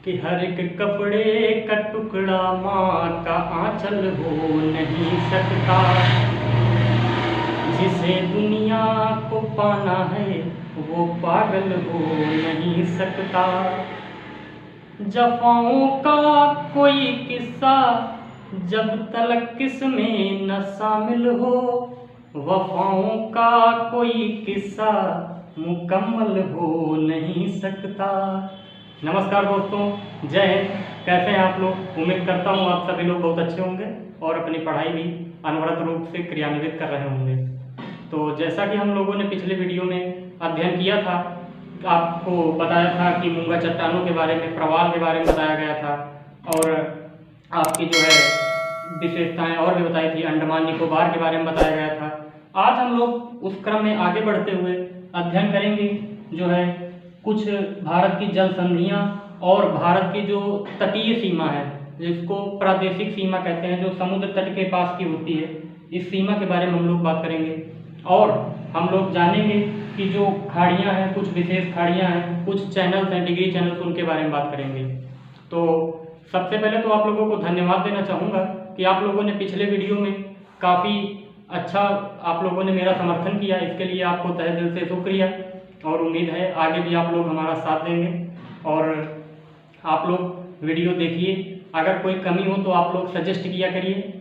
कि हर एक कपड़े का टुकड़ा माँ का आंचल हो नहीं सकता। जिसे दुनिया को पाना है वो पागल हो नहीं सकता। जफाओं का कोई किस्सा जब तलक किसमें न शामिल हो, वफाओं का कोई किस्सा मुकम्मल हो नहीं सकता। नमस्कार दोस्तों, जय हिंद। कैसे हैं आप लोग? उम्मीद करता हूँ आप सभी लोग बहुत अच्छे होंगे और अपनी पढ़ाई भी अनवरत रूप से क्रियान्वित कर रहे होंगे। तो जैसा कि हम लोगों ने पिछले वीडियो में अध्ययन किया था, आपको बताया था कि मूंगा चट्टानों के बारे में, प्रवाल के बारे में बताया गया था और आपकी जो है विशेषताएं और भी बताई थी, अंडमान निकोबार के बारे में बताया गया था। आज हम लोग उस क्रम में आगे बढ़ते हुए अध्ययन करेंगे जो है कुछ भारत की जल संधियाँ और भारत की जो तटीय सीमा है, जिसको प्रादेशिक सीमा कहते हैं, जो समुद्र तट के पास की होती है, इस सीमा के बारे में हम लोग बात करेंगे। और हम लोग जानेंगे कि जो खाड़ियाँ हैं, कुछ विशेष खाड़ियाँ हैं, कुछ चैनल्स हैं, डिग्री चैनल्स, उनके बारे में बात करेंगे। तो सबसे पहले तो आप लोगों को धन्यवाद देना चाहूँगा कि आप लोगों ने पिछले वीडियो में काफ़ी अच्छा आप लोगों ने मेरा समर्थन किया। इसके लिए आपको तहे दिल से शुक्रिया और उम्मीद है आगे भी आप लोग हमारा साथ देंगे। और आप लोग वीडियो देखिए, अगर कोई कमी हो तो आप लोग सजेस्ट किया करिए,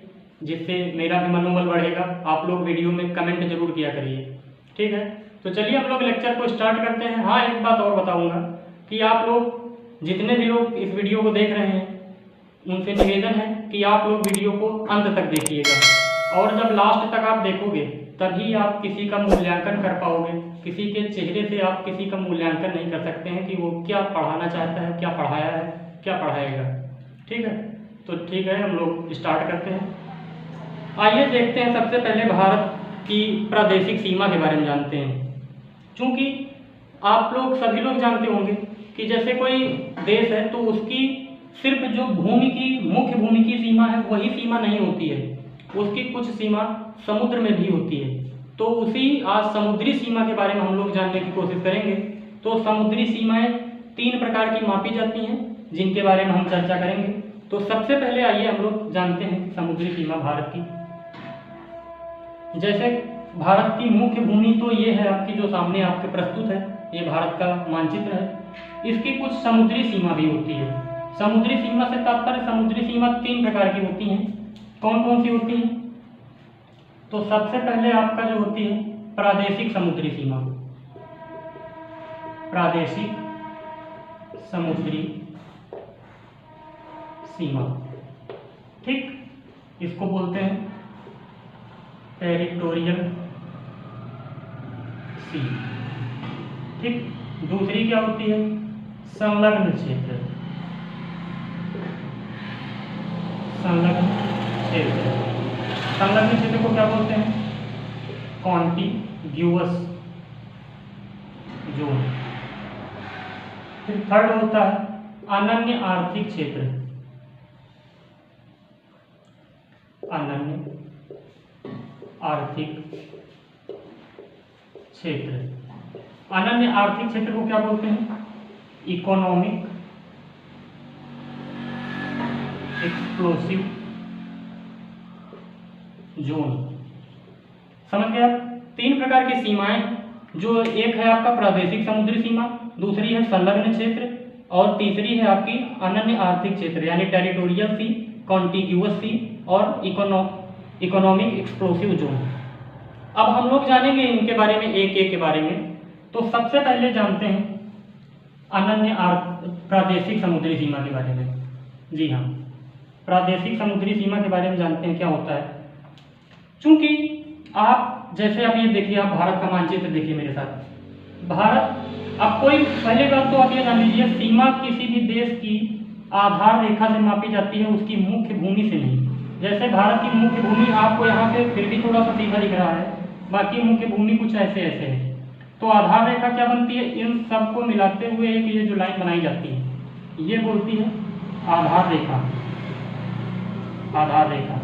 जिससे मेरा भी मनोबल बढ़ेगा। आप लोग वीडियो में कमेंट जरूर किया करिए, ठीक है? तो चलिए हम लोग लेक्चर को स्टार्ट करते हैं। हाँ, एक बात और बताऊंगा कि आप लोग जितने भी लोग इस वीडियो को देख रहे हैं, उनसे निवेदन है कि आप लोग वीडियो को अंत तक देखिएगा और जब लास्ट तक आप देखोगे तभी आप किसी का मूल्यांकन कर पाओगे। किसी के चेहरे से आप किसी का मूल्यांकन नहीं कर सकते हैं कि वो क्या पढ़ाना चाहता है, क्या पढ़ाया है, क्या पढ़ाएगा, ठीक है? तो ठीक है, हम लोग स्टार्ट करते हैं। आइए देखते हैं, सबसे पहले भारत की प्रादेशिक सीमा के बारे में जानते हैं। चूँकि आप लोग सभी लोग जानते होंगे कि जैसे कोई देश है तो उसकी सिर्फ जो भूमि की, मुख्य भूमि की सीमा है वही सीमा नहीं होती है, उसकी कुछ सीमा समुद्र में भी होती है। तो उसी आज समुद्री सीमा के बारे में हम लोग जानने की कोशिश करेंगे। तो समुद्री सीमाएं 3 प्रकार की मापी जाती हैं, जिनके बारे में हम चर्चा करेंगे। तो सबसे पहले आइए हम लोग जानते हैं समुद्री सीमा भारत की। जैसे भारत की मुख्य भूमि तो ये है आपकी, जो सामने आपके प्रस्तुत है, ये भारत का मानचित्र है। इसकी कुछ समुद्री सीमा भी होती है। समुद्री सीमा से तात्पर्य, समुद्री सीमा 3 प्रकार की होती हैं। कौन कौन सी होती हैं? तो सबसे पहले आपका जो होती है प्रादेशिक समुद्री सीमा। प्रादेशिक समुद्री सीमा, ठीक, इसको बोलते हैं टेरिटोरियल सी, ठीक। दूसरी क्या होती है? संलग्न क्षेत्र। संलग्न क्षेत्र, संलग्न क्षेत्र को क्या बोलते हैं? Contiguous zone. फिर थर्ड होता है अनन्य आर्थिक क्षेत्र। अनन्य आर्थिक क्षेत्र। अनन्य आर्थिक क्षेत्र को क्या बोलते हैं? Economic exclusive zone. समझ गए आप? 3 प्रकार की सीमाएं, जो एक है आपका प्रादेशिक समुद्री सीमा, दूसरी है संलग्न क्षेत्र और तीसरी है आपकी अनन्य आर्थिक क्षेत्र यानी टेरिटोरियल सी, कॉन्टिग्यूअस सी और इकोनॉमिक एक्सक्लूसिव जोन। अब हम लोग जानेंगे इनके बारे में, एक एक के बारे में। तो सबसे पहले जानते हैं अनन्य प्रादेशिक समुद्री सीमा के बारे में। जी हाँ, प्रादेशिक समुद्री सीमा के बारे में जानते हैं क्या होता है। चूंकि आप जैसे आप ये देखिए, आप भारत का मानचित्र देखिए मेरे साथ। भारत, अब कोई पहले बात तो आप ये जान लीजिए, सीमा किसी भी देश की आधार रेखा से मापी जाती है, उसकी मुख्य भूमि से नहीं। जैसे भारत की मुख्य भूमि आपको यहाँ पे फिर भी थोड़ा सा सीधा दिख रहा है, बाकी मुख्य भूमि कुछ ऐसे ऐसे है। तो आधार रेखा क्या बनती है? इन सबको मिलाते हुए एक ये जो लाइन बनाई जाती है, ये बोलती है आधार रेखा। आधार रेखा,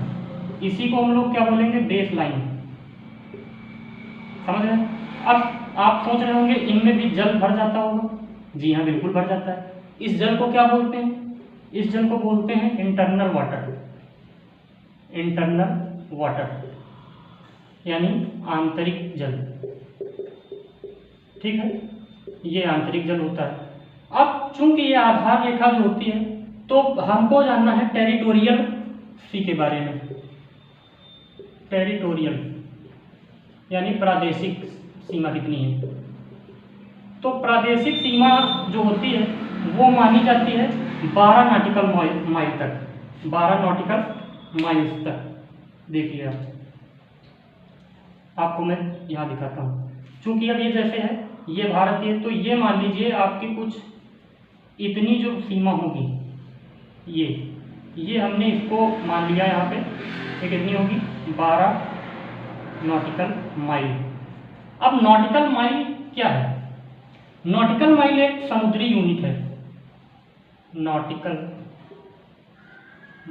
इसी को हम लोग क्या बोलेंगे? Base line. समझ रहे? अब आप सोच रहे होंगे इनमें भी जल भर जाता होगा। जी हाँ, बिल्कुल भर जाता है। इस जल को क्या बोलते हैं? इस जल को बोलते हैं इंटरनल वाटर, इंटरनल वाटर यानी आंतरिक जल। ठीक है, ये आंतरिक जल होता है। अब चूंकि ये आधार रेखा जो होती है, तो हमको जानना है टेरिटोरियल सी के बारे में। टेरिटोरियल यानी प्रादेशिक सीमा कितनी है। तो प्रादेशिक सीमा जो होती है वो मानी जाती है 12 नॉटिकल माइल तक, 12 नॉटिकल माइल्स तक। देखिए आपको मैं यहाँ दिखाता हूँ। चूंकि अब ये जैसे है, ये भारत है, तो ये मान लीजिए आपकी कुछ इतनी जो सीमा होगी, ये हमने इसको मान लिया यहाँ पे, ये कितनी होगी? 12 नॉटिकल माइल। अब नॉटिकल माइल क्या है? नॉटिकल माइल एक समुद्री यूनिट है। नॉटिकल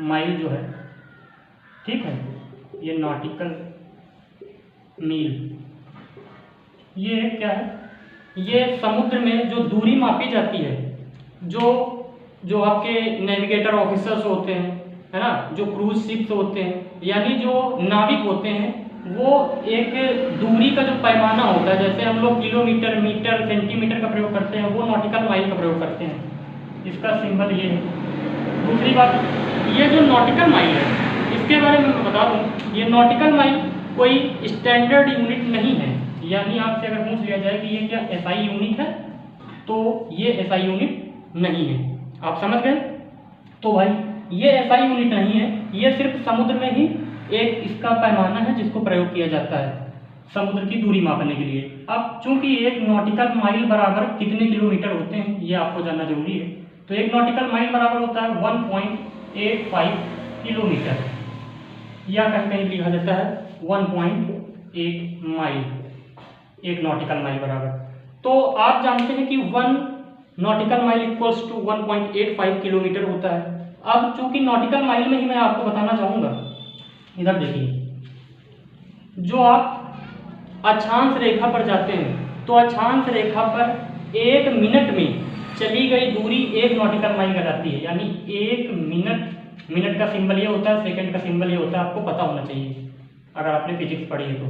माइल जो है, ठीक है, ये नॉटिकल मील, ये क्या है? ये समुद्र में जो दूरी मापी जाती है, जो आपके नेविगेटर ऑफिसर्स होते हैं, है ना, जो क्रूज शिप्स होते हैं, यानी जो नाविक होते हैं, वो एक दूरी का जो पैमाना होता है, जैसे हम लोग किलोमीटर, मीटर, सेंटीमीटर का प्रयोग करते हैं, वो नॉटिकल माइल का प्रयोग करते हैं। इसका सिंबल ये है। दूसरी बात, ये जो नॉटिकल माइल है, इसके बारे में मैं बता दूं, ये नॉटिकल माइल कोई स्टैंडर्ड यूनिट नहीं है। यानी आपसे अगर पूछ लिया जाए कि ये क्या एसआई यूनिट है, तो ये एसआई यूनिट नहीं है। आप समझ गए? तो भाई ये एसआई यूनिट नहीं है, ये सिर्फ समुद्र में ही एक इसका पैमाना है जिसको प्रयोग किया जाता है समुद्र की दूरी मापने के लिए। अब चूंकि एक नॉटिकल माइल बराबर कितने किलोमीटर होते हैं ये आपको जानना जरूरी है। तो एक नॉटिकल माइल बराबर होता है 1.85 किलोमीटर, या कहीं लिखा जाता है 1.8 माइल, एक नॉटिकल माइल बराबर। तो आप जानते हैं कि 1 nautical mile equals to 1.85 kilometre होता है। अब चूंकि नॉटिकल माइल में ही मैं आपको बताना चाहूँगा, इधर देखिए, जो आप अक्षांश रेखा पर जाते हैं, तो अक्षांश रेखा पर 1 मिनट में चली गई दूरी 1 नॉटिकल माइल कहलाती है। यानी 1 मिनट का सिंबल ये होता है, सेकंड का सिंबल ये होता है, आपको पता होना चाहिए अगर आपने फिजिक्स पढ़ी है तो।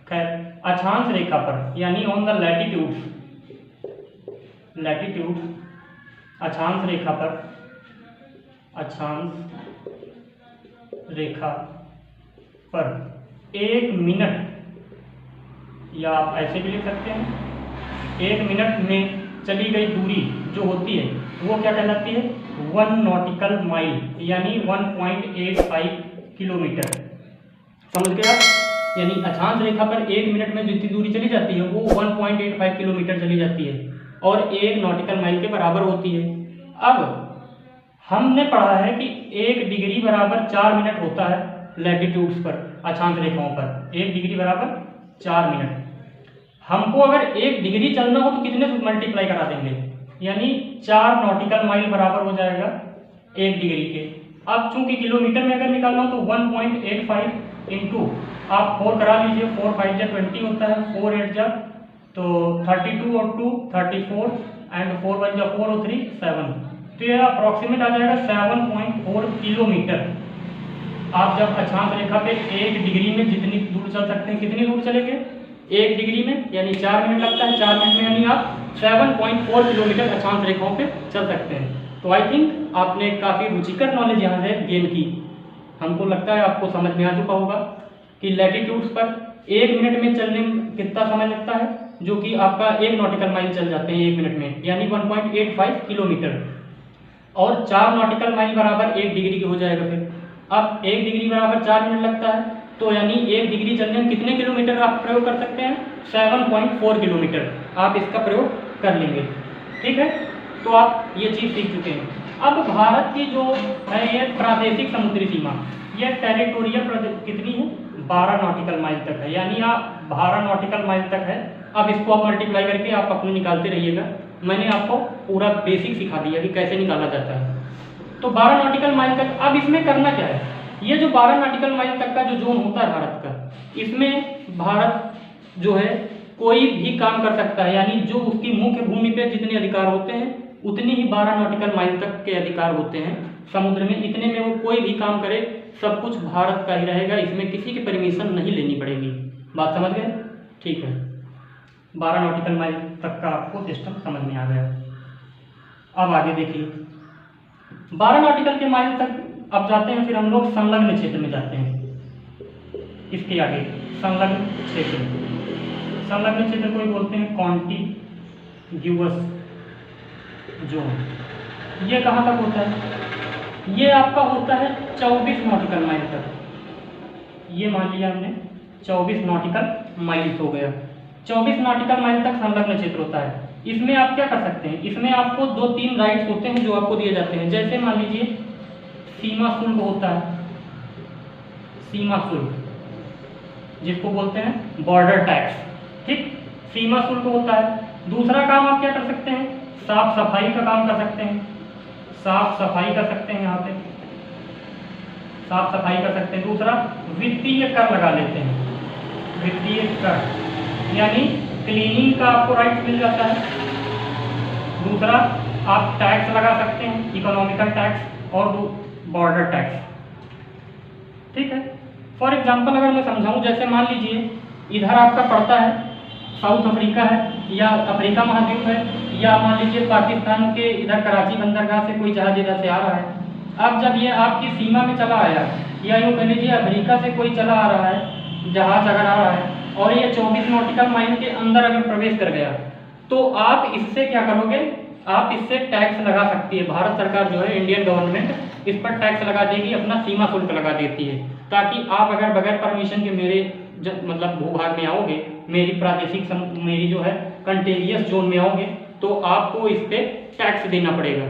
खैर, अक्षांश रेखा पर यानी ऑन द लैटिट्यूड, अक्षांश रेखा पर, अक्षांश रेखा पर 1 मिनट, या आप ऐसे भी लिख सकते हैं, 1 मिनट में चली गई दूरी जो होती है वो क्या कहलाती है? 1 नॉटिकल माइल, यानी 1.85 किलोमीटर। समझ गए आप? यानी अक्षांश रेखा पर 1 मिनट में जितनी दूरी चली जाती है वो 1.85 किलोमीटर चली जाती है और 1 नॉटिकल माइल के बराबर होती है। अब हमने पढ़ा है कि 1 डिग्री बराबर 4 मिनट होता है लैटिट्यूड्स पर, अक्षांश रेखाओं पर 1 डिग्री बराबर 4 मिनट। हमको अगर 1 डिग्री चलना हो तो कितने से मल्टीप्लाई करा देंगे? यानी 4 नॉटिकल माइल बराबर हो जाएगा 1 डिग्री के। अब चूंकि किलोमीटर में अगर निकालना हो तो 1.85 इंटू आप 4 करा लीजिए, 4 5 जा 20 होता है, 4 8 जा तो 32 और 2 34 एंड 4 1 जा 4 और 3 7, तो ये अप्रॉक्सीमेट आ जाएगा 7.4 किलोमीटर। आप जब अक्षांश रेखा पे 1 डिग्री में जितनी दूर चल सकते हैं, कितनी दूर चलेंगे? 1 डिग्री में यानी 4 मिनट लगता है, 4 मिनट में यानी आप 7.4 किलोमीटर अक्षांश रेखाओं पे चल सकते हैं। तो आई थिंक आपने काफ़ी रुचिकर नॉलेज यहाँ से गेन की। हमको लगता है आपको समझ में आ चुका होगा कि लैटिट्यूड्स पर 1 मिनट में चलने में कितना समय लगता है, जो कि आपका 1 नॉटिकल माइल चल जाते हैं 1 मिनट में, यानी 1.85 किलोमीटर, और 4 नॉटिकल माइल बराबर 1 डिग्री हो जाएगा। फिर अब 1 डिग्री बराबर 4 मिनट लगता है, तो यानी 1 डिग्री चलने में कितने किलोमीटर आप प्रयोग कर सकते हैं? 7.4 किलोमीटर आप इसका प्रयोग कर लेंगे। ठीक है, तो आप ये चीज़ सीख चुके हैं। अब भारत की जो है ये प्रादेशिक समुद्री सीमा, ये टेरिटोरियल कितनी है? 12 नॉटिकल माइल तक है, यानी आप 12 नॉटिकल माइल तक है। अब इसको आप मल्टीप्लाई करके आप अपने निकालते रहिएगा। मैंने आपको पूरा बेसिक सिखा दिया कि कैसे निकाला जाता है। तो 12 नॉटिकल माइल तक। अब इसमें करना क्या है? ये जो 12 नॉटिकल माइल तक का जो जोन होता है भारत का, इसमें भारत जो है कोई भी काम कर सकता है, यानी जो उसकी मुख्य भूमि पे जितने अधिकार होते हैं उतनी ही 12 नॉटिकल माइल तक के अधिकार होते हैं समुद्र में। इतने में वो कोई भी काम करे, सब कुछ भारत का ही रहेगा, इसमें किसी की परमिशन नहीं लेनी पड़ेगी। बात समझ गए? ठीक है, 12 नॉटिकल माइल तक का आपको सिस्टम समझ में आ गया। अब आगे देखिए, 12 नॉटिकल के माइल तक अब जाते हैं, फिर हम लोग संलग्न क्षेत्र में जाते हैं। इसके आगे संलग्न क्षेत्र, संलग्न क्षेत्र को बोलते हैं कॉन्टिग्यूअस जोन। ये कहाँ तक होता है? ये आपका होता है 24 नॉटिकल माइल तक। ये मान लिया हमने 24 नॉटिकल माइल हो गया। 24 नॉटिकल माइल तक संलग्न क्षेत्र होता है। इसमें आप क्या कर सकते हैं? इसमें आपको 2-3 राइट्स होते हैं जो आपको दिए जाते हैं। जैसे मान लीजिए सीमा शुल्क होता है, सीमा शुल्क जिसको बोलते हैं बॉर्डर टैक्स, ठीक, सीमा शुल्क होता है। दूसरा काम आप क्या कर सकते हैं? साफ सफाई का काम कर सकते हैं, साफ सफाई कर सकते हैं, यहाँ पे साफ सफाई कर सकते हैं। दूसरा वित्तीय कर लगा लेते हैं, वित्तीय कर यानी क्लीनिंग का आपको राइट मिल जाता है। दूसरा आप टैक्स लगा सकते हैं, इकोनॉमिकल टैक्स और बॉर्डर टैक्स, ठीक है। फॉर एग्जाम्पल अगर मैं समझाऊं, जैसे मान लीजिए इधर आपका पड़ता है साउथ अफ्रीका है या अफ्रीका महाद्वीप है, या मान लीजिए पाकिस्तान के इधर कराची बंदरगाह से कोई जहाज इधर से आ रहा है। अब जब ये आपकी सीमा में चला आया, या यूँ कह लीजिए अफ्रीका से कोई चला आ रहा है जहाज अगर आ रहा है और ये 24 नॉटिकल माइल के अंदर अगर प्रवेश कर गया, तो आप इससे क्या करोगे? आप इससे टैक्स लगा सकती है। भारत सरकार जो है, इंडियन गवर्नमेंट इस पर टैक्स लगा देगी, अपना सीमा शुल्क लगा देती है, ताकि आप अगर बगैर परमिशन के मेरे मतलब भूभाग में आओगे, मेरी प्रादेशिक मेरी जो है कंटेजियस जोन में आओगे, तो आपको इस पे टैक्स देना पड़ेगा।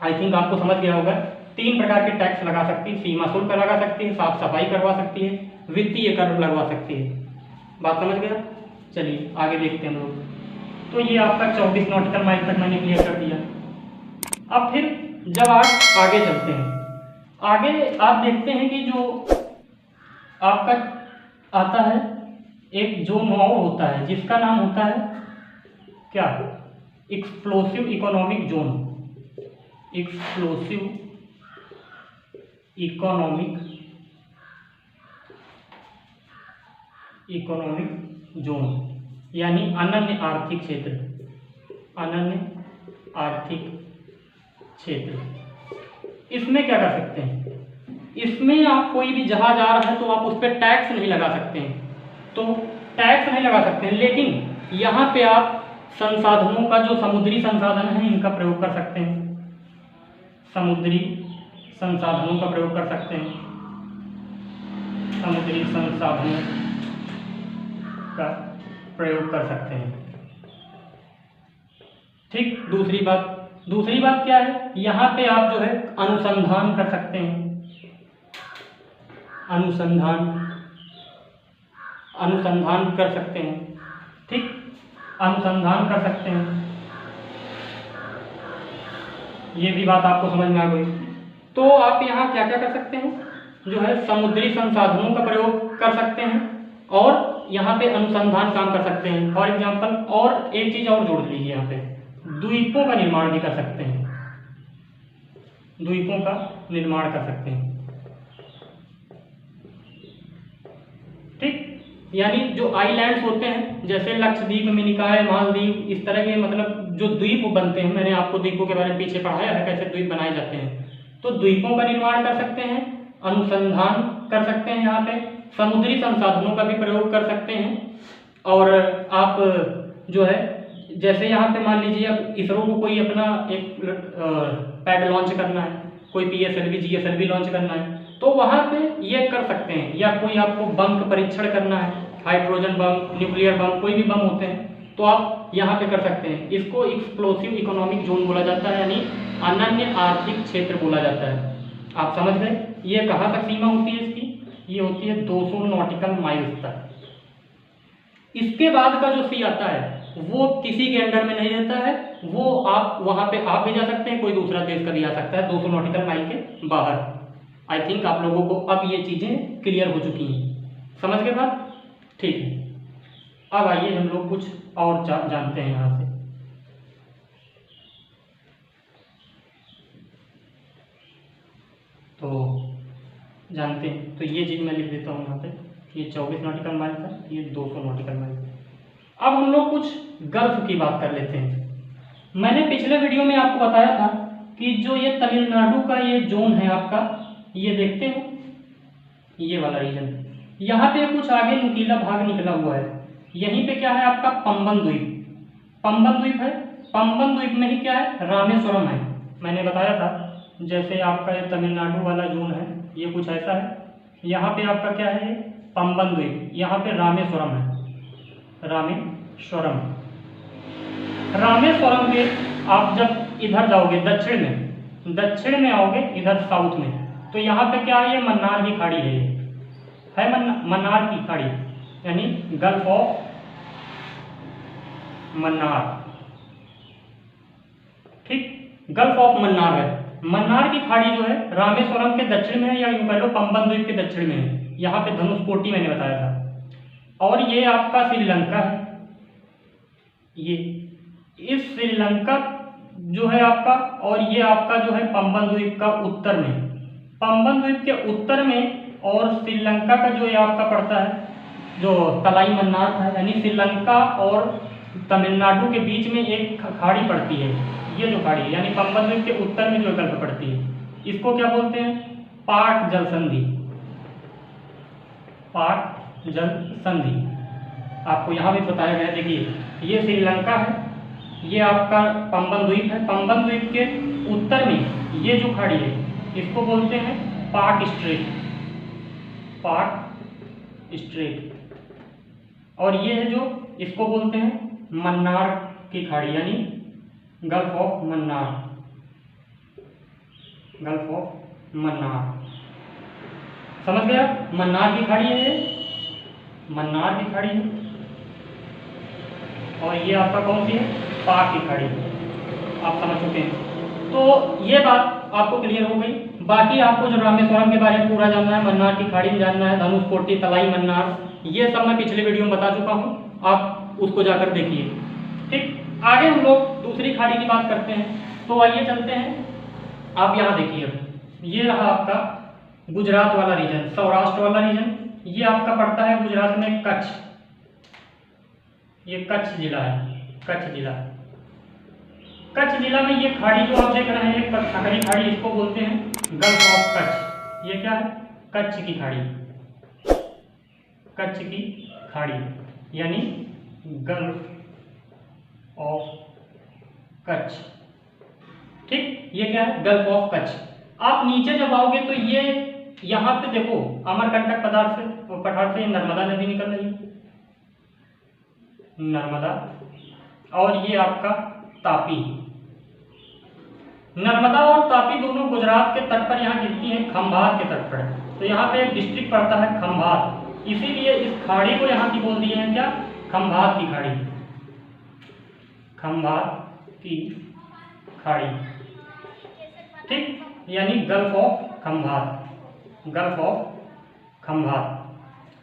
आई थिंक आपको समझ गया होगा। 3 प्रकार के टैक्स लगा सकती है, सीमा शुल्क लगा सकती है, साफ सफाई करवा सकती है, वित्तीय कर लगवा सकती है। बात समझ गया? चलिए आगे देखते हैं हम लोग। तो ये आपका 24 नॉटिकल माइल तक मैंने क्लियर कर दिया। अब फिर जब आप आगे चलते हैं, आगे आप देखते हैं कि जो आपका आता है एक जोन और होता है जिसका नाम होता है क्या? Explosive economic zone, explosive economic zone यानी अनन्य आर्थिक क्षेत्र, अनन्य आर्थिक क्षेत्र। इसमें क्या कर सकते हैं? इसमें आप कोई भी जहाज आ रहा है तो आप उस पर टैक्स नहीं लगा सकते हैं, तो टैक्स नहीं लगा सकते हैं, लेकिन यहाँ पे आप संसाधनों का, जो समुद्री संसाधन है, इनका प्रयोग कर सकते हैं, समुद्री संसाधनों का प्रयोग कर सकते हैं, समुद्री संसाधनों का प्रयोग कर सकते हैं, ठीक। दूसरी बात क्या है? यहाँ पे आप जो है अनुसंधान कर सकते हैं, अनुसंधान कर सकते हैं, ठीक, अनुसंधान कर सकते हैं। ये भी बात आपको समझ में आ गई। तो आप यहाँ क्या क्या कर सकते हैं? जो है समुद्री संसाधनों का प्रयोग कर सकते हैं और यहाँ पे अनुसंधान काम कर सकते हैं। फॉर एग्जाम्पल, और एक चीज और जोड़ लीजिए, यहाँ पे द्वीपों का निर्माण भी कर सकते हैं, द्वीपों का निर्माण कर सकते हैं, ठीक। यानी जो आइलैंड्स होते हैं, जैसे लक्षद्वीप, मिनिकॉय, मालदीव, इस तरह के मतलब जो द्वीप बनते हैं, मैंने आपको द्वीपों के बारे में पीछे पढ़ाया है कैसे द्वीप बनाए जाते हैं। तो द्वीपों का निर्माण कर सकते हैं, अनुसंधान कर सकते हैं, यहाँ पे समुद्री संसाधनों का भी प्रयोग कर सकते हैं। और आप जो है जैसे यहाँ पे मान लीजिए अब इसरो को कोई अपना एक पैड लॉन्च करना है, कोई PSLV GSLV लॉन्च करना है, तो वहाँ पे ये कर सकते हैं। या कोई आपको बम का परीक्षण करना है, हाइड्रोजन बम, न्यूक्लियर बम, कोई भी बम होते हैं, तो आप यहाँ पे कर सकते हैं। इसको एक्सप्लोसिव इकोनॉमिक जोन बोला जाता है, यानी अनन्य आर्थिक क्षेत्र बोला जाता है। आप समझ गए? ये कहाँ तक सीमा होती है इसकी? ये होती है 200 नॉटिकल माइल्स तक। इसके बाद का जो सी आता है वो किसी के अंडर में नहीं रहता है, वो आप वहाँ पे आप भी जा सकते हैं, कोई दूसरा देश का भी आ सकता है 200 नॉटिकल माइल के बाहर। आई थिंक आप लोगों को अब ये चीज़ें क्लियर हो चुकी हैं, समझ गए बात? ठीक है। अब आइए हम लोग कुछ और जानते हैं यहाँ से। तो जानते हैं, तो ये चीज़ मैं लिख देता हूँ यहाँ पे, ये 24 नॉटिकल माइल था, ये 200 नॉटिकल माइल। अब हम लोग कुछ गल्फ की बात कर लेते हैं। मैंने पिछले वीडियो में आपको बताया था कि जो ये तमिलनाडु का ये जोन है आपका, ये देखते हैं ये वाला रीजन, यहाँ पे कुछ आगे नुकीला भाग निकला हुआ है। यहीं पे क्या है आपका पंबन द्वीप, पंबन द्वीप है। पंबन द्वीप में ही क्या है, रामेश्वरम है। मैंने बताया था जैसे आपका ये तमिलनाडु वाला जोन है, ये कुछ ऐसा है। यहाँ पे आपका क्या है, ये पंबन द्वीप, यहाँ पे रामेश्वरम है, रामेश्वरम। रामेश्वरम के आप जब इधर जाओगे दक्षिण में आओगे इधर साउथ में, तो यहाँ पे क्या है, ये मन्नार की खाड़ी है, ये है मन्नार की खाड़ी, यानी गल्फ ऑफ मन्नार। ठीक, गल्फ ऑफ मन्नार है। मन्नार की खाड़ी जो है रामेश्वरम के दक्षिण में है, या यूं कह लो पंबन द्वीप के दक्षिण में है। यहाँ पे धनुषकोटी मैंने बताया था। और ये आपका श्रीलंका है, ये इस श्रीलंका जो है आपका, और ये आपका जो है पंबन द्वीप का उत्तर में, पंबन द्वीप के उत्तर में, और श्रीलंका का जो ये आपका पड़ता है जो तलाई मन्नार था, यानी श्रीलंका और तमिलनाडु के बीच में एक खाड़ी पड़ती है, ये जो खाड़ी है, यानी पंबन द्वीप के उत्तर में जो गल्फ पड़ती है, इसको क्या बोलते हैं, पाक जल संधि, पाक जल संधि। आपको यहाँ भी बताया गया है, देखिए ये श्रीलंका है, ये आपका पंबन द्वीप है। पंबन द्वीप के उत्तर में ये जो खाड़ी है इसको बोलते हैं पाक स्ट्रेट, पाक स्ट्रेट। और ये है जो इसको बोलते हैं मन्नार की खाड़ी, यानी gulf of Mannar, gulf of Mannar. समझ गया, मन्नार की खाड़ी है, मन्नार की खाड़ी है। और ये आपका कौन सी है, पाक की खाड़ी, आप समझ चुके हैं। तो ये बात आपको क्लियर हो गई। बाकी आपको जो रामेश्वरम के बारे में पूरा जानना है, मन्नार की खाड़ी में जानना है, धनुषकोटी, तलाई मन्नार, ये सब मैं पिछले वीडियो में बता चुका हूँ, आप उसको जाकर देखिए। ठीक, आगे हम लोग दूसरी खाड़ी की बात करते हैं। तो आइए चलते हैं, आप यहाँ देखिए, ये रहा आपका गुजरात वाला रीजन, सौराष्ट्र वाला रीजन। ये आपका पड़ता है गुजरात में कच्छ, ये कच्छ जिला है, कच्छ जिला। कच्छ जिला में ये खाड़ी जो आप देख रहे हैं, सकरी खाड़ी, इसको बोलते हैं गल्फ ऑफ कच्छ। ये क्या है, कच्छ की खाड़ी, कच्छ की खाड़ी, यानी गल्फ ऑफ कच्छ। ठीक, ये क्या है, गल्फ ऑफ कच्छ। आप नीचे जब आओगे तो ये यहाँ पे देखो अमरकंटक पठार से नर्मदा नदी निकल रही है, नर्मदा। और ये आपका तापी, नर्मदा और तापी दोनों गुजरात के तट पर यहाँ गिरती हैं, खंभात के तट पर। तो यहाँ पे एक डिस्ट्रिक्ट पड़ता है खंभात, इसीलिए इस खाड़ी को यहाँ की बोल दिए हैं क्या, खंभात की खाड़ी, खंभात की खाड़ी। ठीक, यानी gulf of Khambhat, gulf of Khambhat.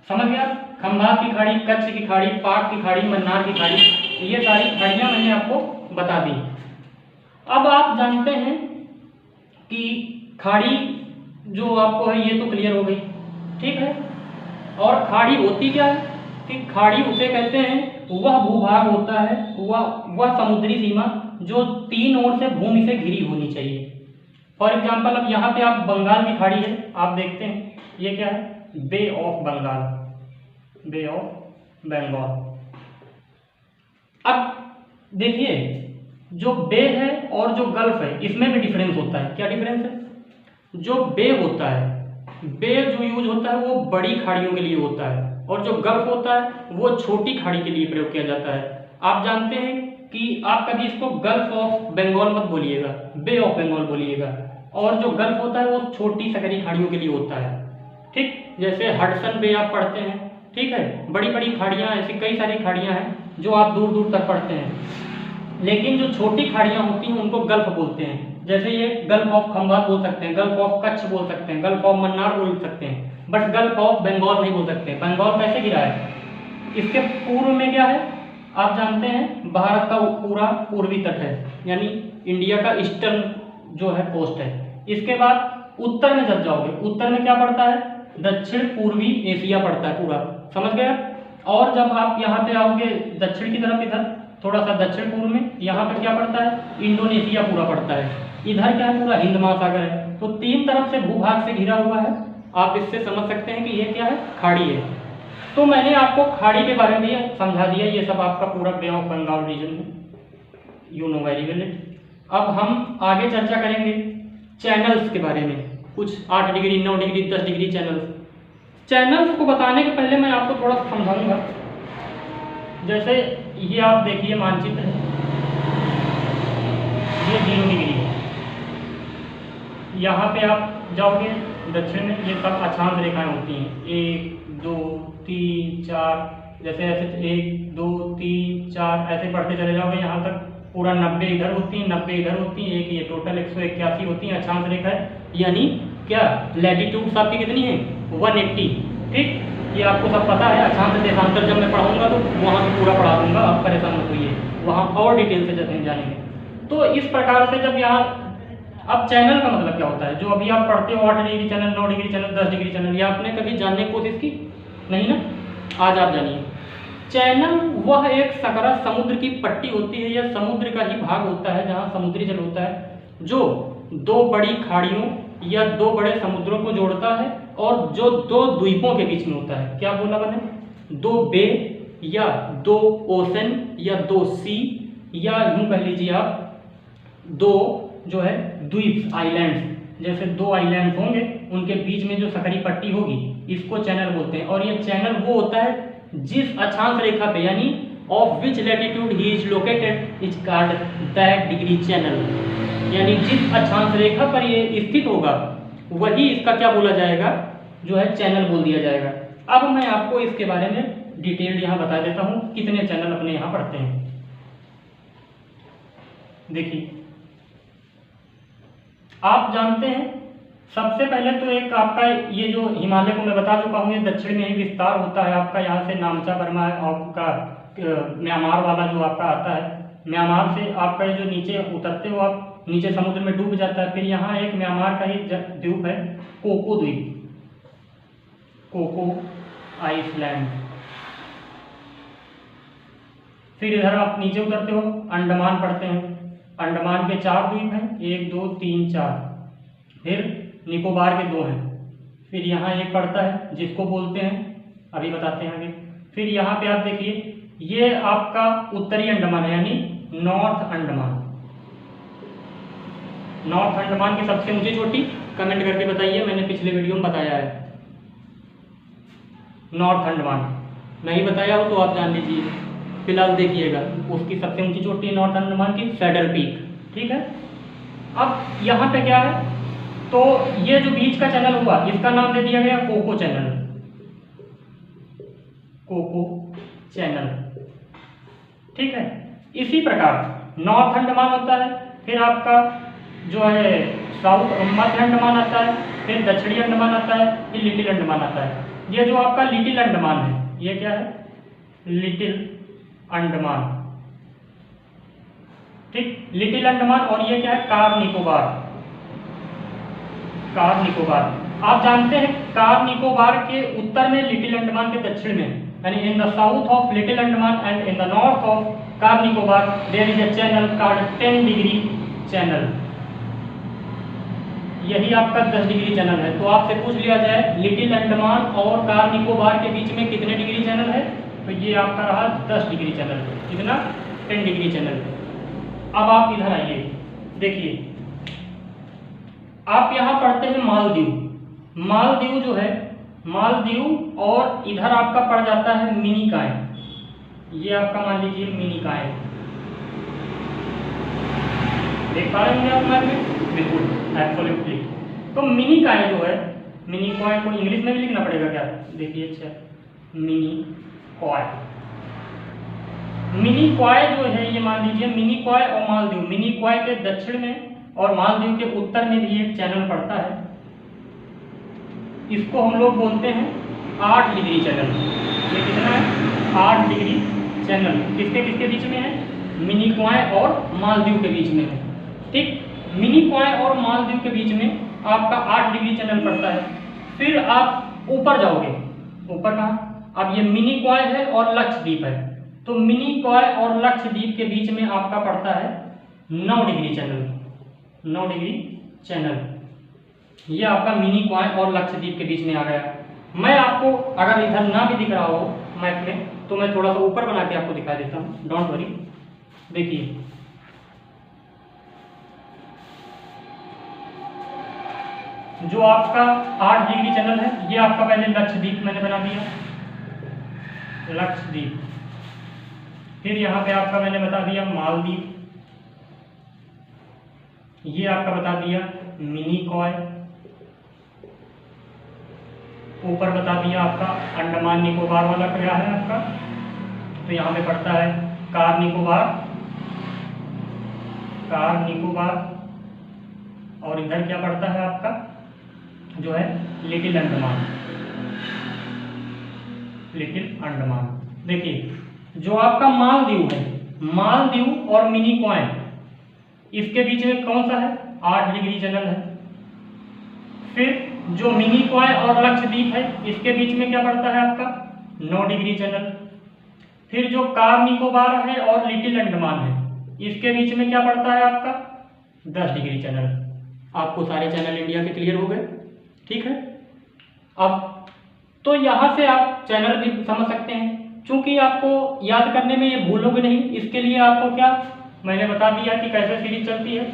समझ गया, खंभात की खाड़ी, कच्छ की खाड़ी, पाक की खाड़ी, मन्नार की खाड़ी, ये सारी खाड़ियां मैंने आपको बता दी। अब आप जानते हैं कि खाड़ी जो आपको है ये तो क्लियर हो गई, ठीक है। और खाड़ी होती क्या है, कि खाड़ी उसे कहते हैं वह भूभाग होता है, वह समुद्री सीमा जो तीन ओर से भूमि से घिरी होनी चाहिए। फॉर एग्जाम्पल, अब यहाँ पे आप बंगाल की खाड़ी है, आप देखते हैं ये क्या है, bay of Bengal, bay of Bengal. अब देखिए जो बे है और जो गल्फ है इसमें भी डिफरेंस होता है। क्या डिफरेंस है, जो बे होता है, बे जो यूज होता है वो बड़ी खाड़ियों के लिए होता है, और जो गल्फ होता है वो छोटी खाड़ी के लिए प्रयोग किया जाता है। आप जानते हैं कि आप कभी इसको गल्फ ऑफ बंगाल मत बोलिएगा, बे ऑफ बंगाल बोलिएगा। और जो गल्फ होता है वो छोटी सकरी खाड़ियों के लिए होता है। ठीक, जैसे हडसन बे आप पढ़ते हैं, ठीक है, बड़ी बड़ी खाड़ियाँ, ऐसी कई सारी खाड़ियाँ हैं जो आप दूर दूर तक पढ़ते हैं। लेकिन जो छोटी खाड़ियाँ होती हैं उनको गल्फ बोलते हैं। जैसे ये गल्फ ऑफ खंभात बोल सकते हैं, गल्फ ऑफ कच्छ बोल सकते हैं, गल्फ ऑफ मन्नार बोल सकते हैं, बट गल्फ ऑफ बंगाल नहीं बोल सकते। बंगाल कैसे गिरा है, इसके पूर्व में क्या है, आप जानते हैं भारत का पूरा पूर्वी तट है, यानी इंडिया का ईस्टर्न जो है कोस्ट है। इसके बाद उत्तर में जब जाओगे, उत्तर में क्या पड़ता है, दक्षिण पूर्वी एशिया पड़ता है पूरा, समझ गए। और जब आप यहाँ पे आओगे दक्षिण की तरफ, इधर थोड़ा सा दक्षिण पूर्व में, यहाँ पे क्या पड़ता है, इंडोनेशिया पूरा पड़ता है। इधर क्या है, पूरा हिंद महासागर है। तो 3 तरफ से भूभाग से घिरा हुआ है। आप इससे समझ सकते हैं कि ये क्या है, खाड़ी है। तो मैंने आपको खाड़ी के बारे में समझा दिया, ये सब आपका पूरा बे ऑफ बंगाल रीजन है, you know very well it. अब हम आगे चर्चा करेंगे चैनल्स के बारे में, कुछ 8 डिग्री 9 डिग्री 10 डिग्री चैनल्स को बताने के पहले मैं आपको थोड़ा समझाऊंगा। जैसे ये आप देखिए मानचित्र है, ये 0 डिग्री है। यहाँ पे आप जाओगे दक्षिण में, ये सब अक्षांश रेखाएं होती हैं, 1 2 3 4, जैसे ऐसे 1 2 3 4 ऐसे बढ़ते चले जाओगे, यहाँ तक पूरा 90 इधर होती हैं, 90 इधर होती हैं, एक ये टोटल 181 होती हैं अक्षांश रेखाएं। यानी क्या, लैटिट्यूड्स आपकी कितनी है, 180। ठीक, ये आपको सब पता है। अक्षांश देशांतर जब मैं पढ़ाऊंगा तो वहाँ से पूरा पढ़ा दूंगा, आप परेशान मत होइए, वहाँ और डिटेल से जानेंगे। तो इस प्रकार से जब यहाँ, अब चैनल का मतलब क्या होता है, जो अभी आप पढ़ते हो 8 degree channel 9 degree channel 10 degree channel, ये आपने कभी जानने की कोशिश की नहीं ना, आज आप जानिए। चैनल वह एक सकरा समुद्र की पट्टी होती है, या समुद्र का ही भाग होता है जहाँ समुद्री जल होता है, जो 2 बड़ी खाड़ियों या 2 बड़े समुद्रों को जोड़ता है, और जो 2 द्वीपों के बीच में होता है। क्या बोला मैंने, 2 बे या 2 ओशन या 2 सी, या यूं कह लीजिए आप 2 जो है द्वीप आइलैंड्स, जैसे 2 आइलैंड्स होंगे, उनके बीच में जो सकरी पट्टी होगी, इसको चैनल बोलते हैं। और ये चैनल वो होता है जिस अक्षांश रेखा पे, यानी of which latitude he is located is called that degree channel, यानी जिस अक्षांश रेखा पर ये स्थित होगा वही इसका क्या बोला जाएगा, जो है चैनल बोल दिया जाएगा। अब मैं आपको इसके बारे में डिटेल्ड यहाँ बता देता हूँ, कितने चैनल अपने यहाँ पड़ते हैं। देखिए, आप जानते हैं सबसे पहले तो एक आपका ये जो हिमालय को मैं बता चुका हूँ, ये दक्षिण में ही विस्तार होता है आपका, यहाँ से नामचा बर्मा है आपका, म्यांमार वाला जो आपका आता है, म्यांमार से आपका जो नीचे उतरते हो आप, नीचे समुद्र में डूब जाता है। फिर यहाँ एक म्यांमार का ही द्वीप है, कोको द्वीप, कोको आइसलैंड। फिर इधर आप नीचे उतरते हो, अंडमान पड़ते हैं, अंडमान के 4 द्वीप हैं, 1 2 3 4। फिर निकोबार के 2 हैं। फिर यहाँ एक पड़ता है जिसको बोलते हैं, अभी बताते हैं आगे। फिर यहाँ पे आप देखिए, ये आपका उत्तरी अंडमान है, यानी नॉर्थ अंडमान। नॉर्थ अंडमान की सबसे ऊंची चोटी कमेंट करके बताइए, मैंने पिछले वीडियो में बताया है। नॉर्थ अंडमान नहीं बताया हो तो आप जान लीजिए, फिलहाल देखिएगा, उसकी सबसे ऊंची चोटी नॉर्थ अंडमान की सैडल पीक। ठीक है, अब यहाँ पे क्या है, तो ये जो बीच का चैनल हुआ, इसका नाम दे दिया गया कोको चैनल, कोको चैनल। ठीक है, इसी प्रकार नॉर्थ अंडमान होता है, फिर आपका जो है साउथ मध्य अंडमान आता है, फिर दक्षिणी अंडमान आता है, फिर लिटिल अंडमान आता है। ये जो आपका लिटिल अंडमान है, ये क्या है, लिटिल अंडमान। ठीक, लिटिल अंडमान। और ये क्या है, कार निकोबार, कार निकोबार। आप जानते हैं कार निकोबार के उत्तर में, लिटिल अंडमान के दक्षिण में, यानी in the south of little Andaman and in the north of Car Nicobar there is a channel called 10 degree channel. यही आपका 10 डिग्री चैनल है। तो आपसे पूछ लिया जाए लिटिल अंडमान और कार निकोबार के बीच में कितने डिग्री चैनल है, तो ये आपका रहा 10 डिग्री चैनल। कितना, 10 डिग्री चैनल। अब आप इधर आइए, देखिए आप यहाँ पढ़ते हैं मालदीव। मालदीव जो है, मालदीव, और इधर आपका पड़ जाता है मिनिकॉय। ये आपका मान लीजिए मिनिकॉय, देख पा रहे होंगे आप मैप में, बिल्कुल एब्सोल्युटली। तो मिनिकॉय जो है, मिनिकॉय को इंग्लिश में भी लिखना पड़ेगा क्या, देखिए, अच्छा, मिनिकॉय। मिनिकॉय जो है, ये मान लीजिए मिनिकॉय और मालदीव, मिनिकॉय के दक्षिण में और मालदीव के उत्तर में भी एक चैनल पड़ता है, इसको हम लोग बोलते हैं 8 डिग्री चैनल। ये कितना है 8 डिग्री चैनल। किसके किसके बीच में है? मिनिकॉय और मालदीव के बीच में है। ठीक, मिनिकॉय और मालदीव के बीच में आपका 8 डिग्री चैनल पड़ता है। फिर आप ऊपर जाओगे, ऊपर कहाँ? अब ये मिनिकॉय है और लक्षद्वीप है, तो मिनिकॉय और लक्षद्वीप के बीच में आपका पड़ता है 9 डिग्री चैनल। 9 डिग्री चैनल ये आपका मिनिकॉय और लक्षद्वीप के बीच में आ गया। मैं आपको अगर इधर ना भी दिख रहा हो मैप में तो मैं थोड़ा सा ऊपर बना के आपको दिखा देता हूँ, डोंट वरी। देखिए जो आपका 8 डिग्री चैनल है ये आपका पहले लक्षद्वीप मैंने बना दिया, लक्षद्वीप। फिर यहाँ पे आपका मैंने बता दिया मालदीव, ये आपका बता दिया मिनिकॉय, ऊपर बता दिया आपका अंडमान निकोबार वाला क्या है आपका, तो यहाँ पे पड़ता है कार निकोबार, कार निकोबार। और इधर क्या पड़ता है आपका जो है लिटिल अंडमान, लिटिल अंडमान। देखिए जो आपका मालदीव है, मालदीव और मिनिकॉय इसके बीच में कौन सा है? 8 डिग्री चैनल है। फिर जो मिनिकॉय और लक्षद्वीप है इसके बीच में क्या पड़ता है आपका 9 डिग्री चैनल। फिर जो कार निकोबार है और लिटिल अंडमान है इसके बीच में क्या पड़ता है आपका 10 डिग्री चैनल। आपको सारे चैनल इंडिया के क्लियर हो गए, ठीक है। अब तो यहाँ से आप चैनल भी समझ सकते हैं, क्योंकि आपको याद करने में ये भूलोगे नहीं, इसके लिए आपको क्या मैंने बता दिया कि कैसे सीरीज चलती है।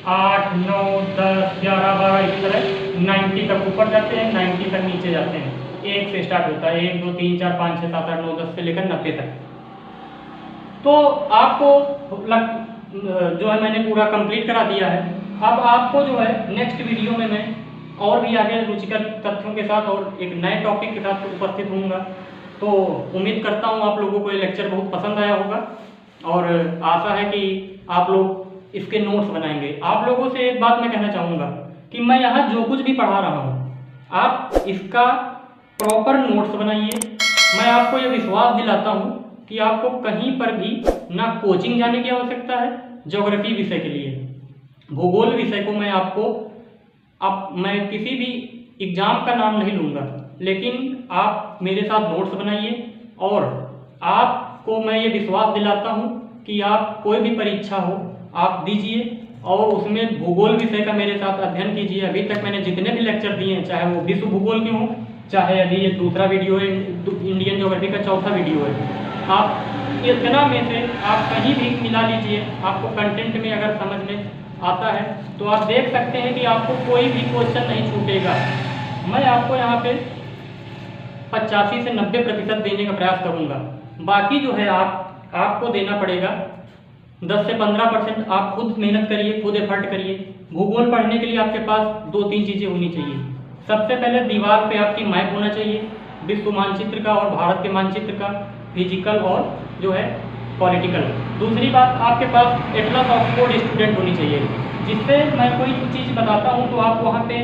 8, 9, 10, 11, 12 इसी तरह 90 तक ऊपर जाते हैं, 90 तक नीचे जाते हैं। 1 से स्टार्ट होता है, 1, 2, 3, 4, 5, 6, 7, 8, 9, 10 से लेकर 90 तक। तो आपको जो है मैंने पूरा कंप्लीट करा दिया है। अब आपको जो है नेक्स्ट वीडियो में मैं और भी आगे रुचिकर तथ्यों के साथ और एक नए टॉपिक के साथ उपस्थित होऊंगा। तो उम्मीद करता हूँ आप लोगों को ये लेक्चर बहुत पसंद आया होगा और आशा है कि आप लोग इसके नोट्स बनाएंगे। आप लोगों से एक बात मैं कहना चाहूँगा कि मैं यहाँ जो कुछ भी पढ़ा रहा हूँ आप इसका प्रॉपर नोट्स बनाइए। मैं आपको ये विश्वास दिलाता हूँ कि आपको कहीं पर भी ना कोचिंग जाने की आवश्यकता है ज्योग्राफी विषय के लिए। भूगोल विषय को मैं आपको मैं किसी भी एग्जाम का नाम नहीं लूँगा, लेकिन आप मेरे साथ नोट्स बनाइए और आपको मैं ये विश्वास दिलाता हूँ कि आप कोई भी परीक्षा हो आप दीजिए और उसमें भूगोल विषय का मेरे साथ अध्ययन कीजिए। अभी तक मैंने जितने भी लेक्चर दिए हैं, चाहे वो विश्व भूगोल के हों, चाहे अभी ये दूसरा वीडियो है इंडियन ज्योग्राफी का चौथा वीडियो है, आप इतना में से आप कहीं भी मिला लीजिए। आपको कंटेंट में अगर समझ में आता है तो आप देख सकते हैं कि आपको कोई भी क्वेश्चन नहीं छूटेगा। मैं आपको यहाँ पे 85 से 90% देने का प्रयास करूँगा। बाकी जो है आपको देना पड़ेगा 10 से 15%। आप खुद मेहनत करिए, खुद एफर्ट करिए। भूगोल पढ़ने के लिए आपके पास 2-3 चीज़ें होनी चाहिए। सबसे पहले दीवार पे आपकी मैप होना चाहिए, विश्व मानचित्र का और भारत के मानचित्र का, फिजिकल और जो है पॉलिटिकल। दूसरी बात, आपके पास एटलस ऑक्सफोर्ड स्टूडेंट होनी चाहिए, जिससे मैं कोई चीज़ बताता हूँ तो आप वहाँ पे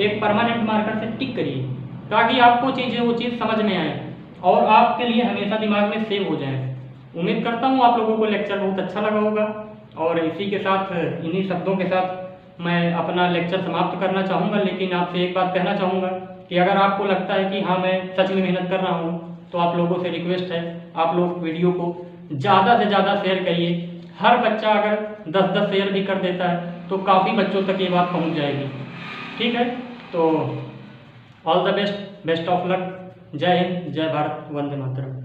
एक परमानेंट मार्कर से टिक करिए ताकि आपको वो चीज़ समझ में आए और आपके लिए हमेशा दिमाग में सेव हो जाए। उम्मीद करता हूँ आप लोगों को लेक्चर बहुत अच्छा लगा होगा और इसी के साथ इन्हीं शब्दों के साथ मैं अपना लेक्चर समाप्त करना चाहूँगा। लेकिन आपसे एक बात कहना चाहूँगा कि अगर आपको लगता है कि हाँ मैं सच में मेहनत कर रहा हूँ तो आप लोगों से रिक्वेस्ट है, आप लोग वीडियो को ज़्यादा से ज़्यादा शेयर करिए। हर बच्चा अगर 10-10 शेयर भी कर देता है तो काफ़ी बच्चों तक ये बात पहुँच जाएगी। ठीक है, तो all the best, best of luck. जय हिंद, जय भारत, वंदे मातरम।